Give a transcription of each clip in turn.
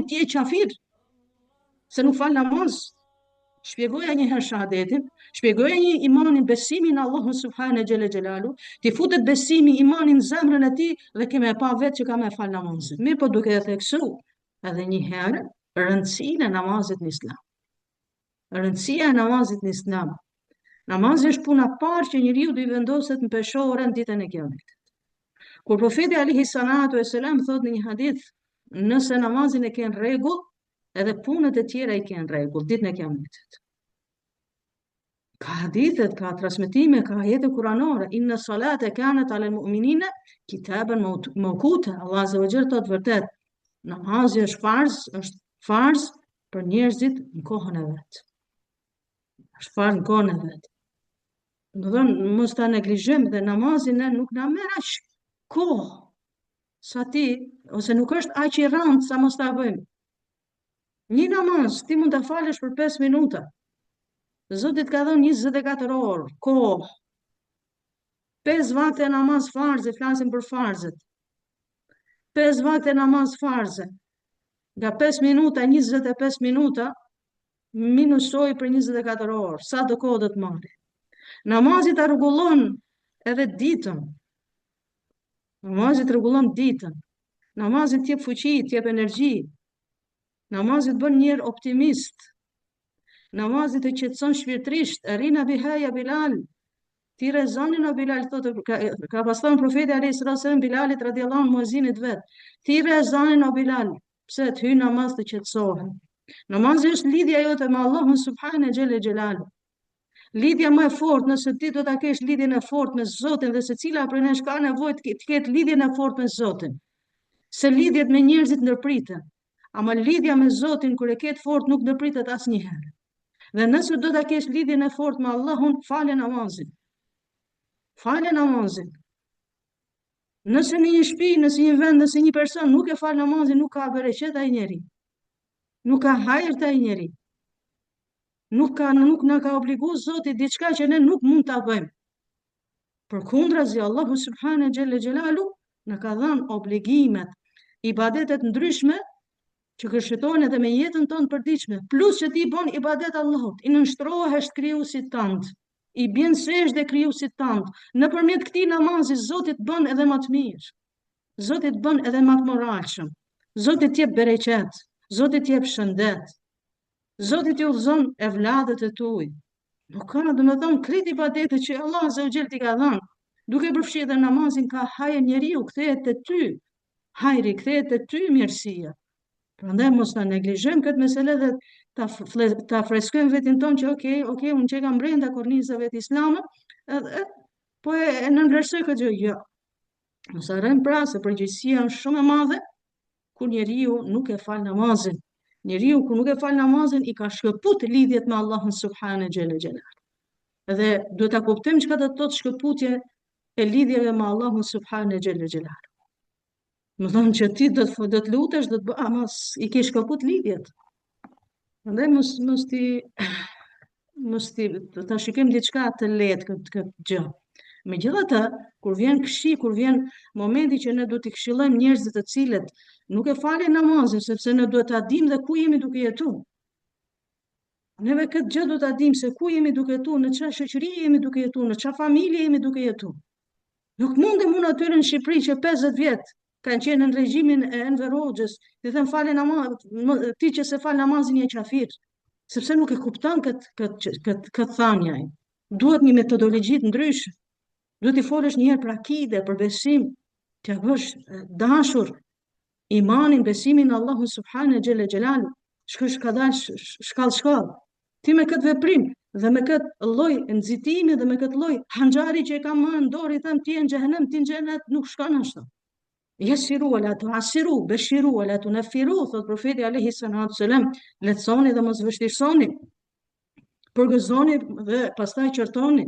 ti je qafir, se nuk fal namaz. Shpjegoja një herë shahadetin, shpjegoja një imanin, besimin në Allahun subhane xhele xhelalu, ti futet besimi, imanin në zemrën e tij dhe kemë e pa vetë që ka me fal namazin. Mirë, po duke e theksu edhe një herë rëndësinë e namazit në Islam. Rëndësia e namazit në Islam. Namazi është puna parë që njeriu do i vendoset në peshore në ditën e Kiametit. Kur profeti alayhi salatu vesselam thot në një hadith, nëse namazin e ke në rregull, edhe punët e tjera i kanë rregull ditën e Kiametit. Ka hadithet, ka transmetime, ka ajete kuranore, inna salate kanat alal mu'minina kitaban mawquta. Allah azza wa jalla thot vërtet, namazi është farz për njerëzit në kohën e vet. Është farz në kohën e vet. Do thonë mos ta neglizhojmë dhe namazin ne nuk na merr aq kohë sa ti, ose nuk është aq i rëndë sa mos ta bëjmë. Një namaz ti mund ta falësh për 5 minuta. Zoti të ka dhënë 24 orë, kohë. 5 vakte namaz farze, flasim për farzet. 5 vakte namaz farze. Nga 5 minuta, 25 minuta, minusoj për 24 orë. Sa do kohë do të marrë? Namazi ta rregullon edhe ditën. Namazi të rregullon ditën. Namazi të jep fuqi, të jep energji. Namazi të bën njëri optimist. Namazi të qetëson shpirtërisht. Rina bihaja Bilal. Ti rezonin o Bilal, thotë, ka pas thënë profeti alayhis salam Bilalit radhiyallahu anhu muezinit vet. Ti rezonin o Bilal, pse të hyj namaz të qetësohen. Namazi është lidhja jote me Allahun subhane xhele xhelalu. Lidhja më e fortë, nëse ti do ta kesh lidhjen e fortë me Zotin dhe secila prej nesh ka nevojë të ketë lidhjen e fortë me Zotin. Se lidhjet me njerëzit ndërpriten, ama lidhja me Zotin kur e ketë fortë nuk ndërpritet asnjëherë. Dhe nëse do ta kesh lidhjen e fortë me Allahun, falë namazin. Falë namazin. Nëse në një shtëpi, nëse një vend, nëse një person nuk e fal namazin, nuk ka bereqet ai njeri. Nuk ka hajër te ai njeri. Nuk na ka obliguar Zoti diçka që ne nuk mund ta bëjmë. Përkundrazi Allahu subhane xhelle xhelalu na ka dhënë obligimet, ibadetet ndryshme që kërshëtojnë edhe me jetën tonë përditshme, plus që ti bën ibadet Allahut, i nënshtrohesh krijuesit tënd, i bjen sejdë krijuesit tënd. Nëpërmjet këtij namazi Zoti të bën edhe më të mirë. Zoti të bën edhe më të moralshëm. Zoti të jep bereqet, Zoti të jep shëndet. Zoti të udhëzon evladët e tuaj. Nuk ka, domethënë, krejt ibadetet që Allah azza wa jall t'i ka dhënë, duke përfshirë edhe namazin, ka hajër njeriu, kthehet te ty. Hajri kthehet te ty mirësia. Prandaj mos ta neglizhojmë këtë meselë dhe ta freskojmë vetin tonë që okay, unë që kam brenda kornizave të Islamit, edhe po e nënvlerësoj këtë gjë. Jo. Mos harrojmë pra se përgjegjësia është shumë e madhe kur njeriu nuk e fal namazin. Njeriu kur nuk e fal namazin i ka shkëput lidhjet me Allahun subhane xhele xhelal. Edhe duhet ta kuptojmë çka do të thotë shkëputje e lidhjeve me Allahun subhane xhele xhelal. Më thonë që ti do të lutesh, do të bë, mos i ke shkëput lidhjet. Prandaj mos ti ta shikojmë diçka të lehtë këtë gjë. Megjithatë, kur vjen kur vjen momenti që ne duhet t'i këshillojmë njerëzit të cilët nuk e falin namazin, sepse ne duhet ta dimë dhe ku jemi duke jetuar. Neve këtë gjë duhet ta dimë se ku jemi duke jetuar, në çfarë shoqëri jemi duke jetuar, në çfarë familje jemi duke jetuar. Nuk mundem unë aty në Shqipëri që 50 vjet kanë qenë në regjimin e Enver Hoxhës, i them falë namaz, ti që se fal namazin je qafir, sepse nuk e kupton këtë thënie ai. Duhet një metodologji të ndryshme. Duhet i folësh një herë për akide, për besim, t'ia bësh dashur imanin, besimin në Allahun subhane xhele xhelalu. Shkallë. Ti me këtë veprim dhe me këtë lloj nxitimi dhe me këtë lloj hanxhari që e kam marrë në dorë, i them ti në xhehenem, ti në xhenet, nuk shkon ashtu. Yasiru wala tu'assiru, bashiru wala tunaffiru, thot profeti alayhi salatu wasalam, lehtësoni dhe mos vështirësoni. Përgëzoni dhe pastaj qortoni.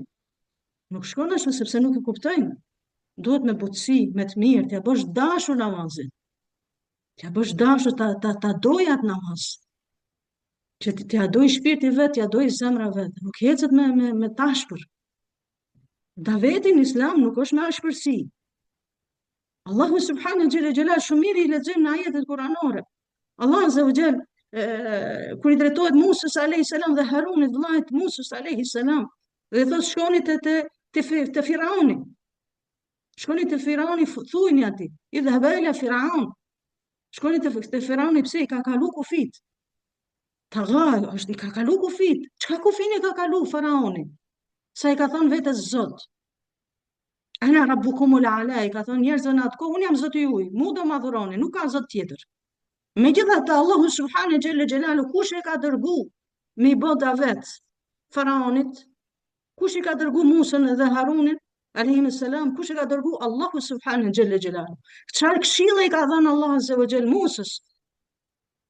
Nuk shkon ashtu sepse nuk e kuptojnë. Duhet me butësi, me të mirë, t'ia bësh dashur namazin. T'ia bësh dashur ta doj atë namaz. Që t'ia doj shpirti vet, t'ia doj zemra vet. Nuk hecet me tashpër. Daveti në Islam nuk është me ashpërsi. Allahu subhanahu xhela xhelal shumë mirë i lexojmë në ajetet kuranore. Allah Azza wa Jall kur i drejtohet Musës alayhis salam dhe Harunit vllajt Musës alayhis salam dhe thot shkoni te Firauni. Shkoni te Firauni, thujni atij, idhhaba ila Firaun. Shkoni te Firauni, pse i ka kalu kufit. Tagal, është i ka kalu kufit. Çka kufin i ka kalu Faraoni? Sa i ka thënë vetes Zot. Ana rabbukumul ala, i ka thënë njerëzve në atë kohë, unë jam Zoti juaj, mu do ma adhuroni, nuk ka Zot tjetër. Megjithatë, Allahu subhanahu xhelle xhelalu kush e ka dërgu me i bë davet Faraonit, kush i ka dërgu Musën dhe Harunin alayhim salam, kush e ka dërgu Allahu subhanahu xhelle xhelalu. Çfarë këshille i ka dhënë Allah azza wa xhel Musës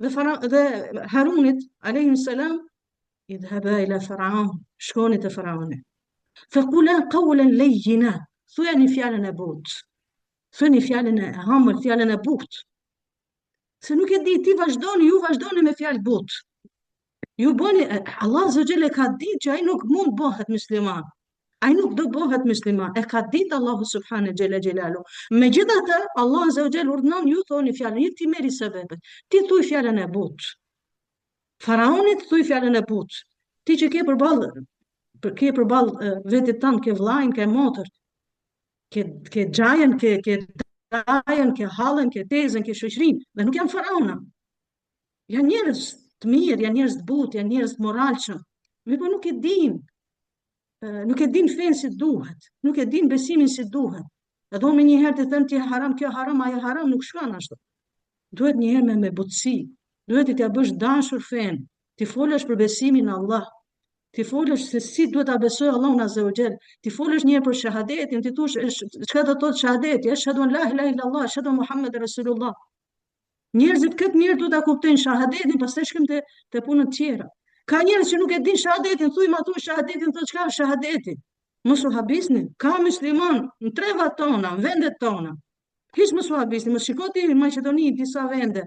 dhe Harunit alayhim salam, idhhaba ila Firaun, shkoni te Faraoni. Faqula qawlan layyina, thuani fjalën e butë. Thuani fjalën e hamër, fjalën e butë. Se nuk e di, ti vazhdoni, ju vazhdoni me fjalë butë. Ju bëni, Allah azza wa xhel e ka ditë që ai nuk mund bëhet musliman. Ai nuk do bëhet musliman. E ka ditë Allahu subhanahu xhela xhelalu. Megjithatë, Allah azza wa xhel urdhnon ju thoni fjalën, ti merri sebepet. Ti thuaj fjalën e butë. Faraonit thuaj fjalën e butë. Ti që ke përballë vetit tënd, ke vllajën, ke motër, ke xhajën, ke dajën, ke hallën, ke tezën, ke shoqërinë, dhe nuk janë faraona. Janë njerëz të mirë, janë njerëz të butë, janë njerëz të moralshëm. Po nuk e din. Nuk e din fen si duhet, nuk e din besimin si duhet. Edhe unë një herë të them ti haram, kjo haram, ajo haram, nuk shkon ashtu. Duhet një herë me butësi, duhet t'ja bësh dashur fen, ti folësh për besimin në Allah, ti folësh se si duhet ta besoj Allahun azza wa xal, ti folësh një herë për shahadetin, ti thosh çka do të thotë shahadeti, ashhadu an la ilaha illallah, ashhadu anna Muhammadur rasulullah. Njerëzit këtë mirë duhet ta kuptojnë shahadetin, pastaj shkojmë te punët tjera. Ka njerëz që nuk e din shahadetin, thuj ma thuj shahadetin, thotë çka është shahadeti? Mos u habisni, ka musliman në trevat tona, në vendet tona. Hiç mos u habisni, mos shiko ti në Maqedoni disa vende.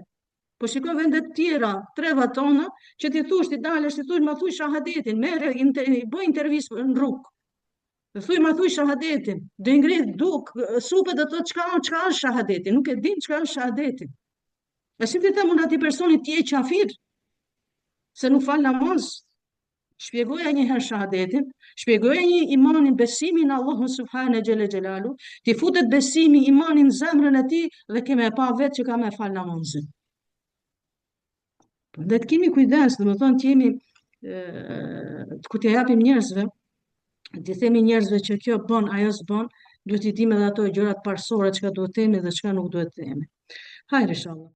Po shiko vende të tjera, trevat tona, që ti thush, ti dalësh, ti thuj ma thuj shahadetin, merre, bëj intervistë në rrugë. Thuj ma thuj shahadetin, do i ngrit duk, supet dhe thotë çka është shahadeti, nuk e din çka është shahadeti. E si ti them unë atij personi ti je qafir, se nuk fal namaz. Shpjegoja një herë shahadetin, shpjegoja një imanin, besimin në Allahun subhanahu xhela xhelalu, ti futet besimi, imanin në zemrën e tij dhe kemë pa vetë që ka me fal namazin. Dhe të kemi kujdes, domethënë të jemi ku t'ja japim njerëzve, të themi njerëzve që kjo bën, ajo s'bën, duhet i dimë edhe ato gjërat parsorë çka duhet themi dhe çka nuk duhet themi. Hajde inshallah.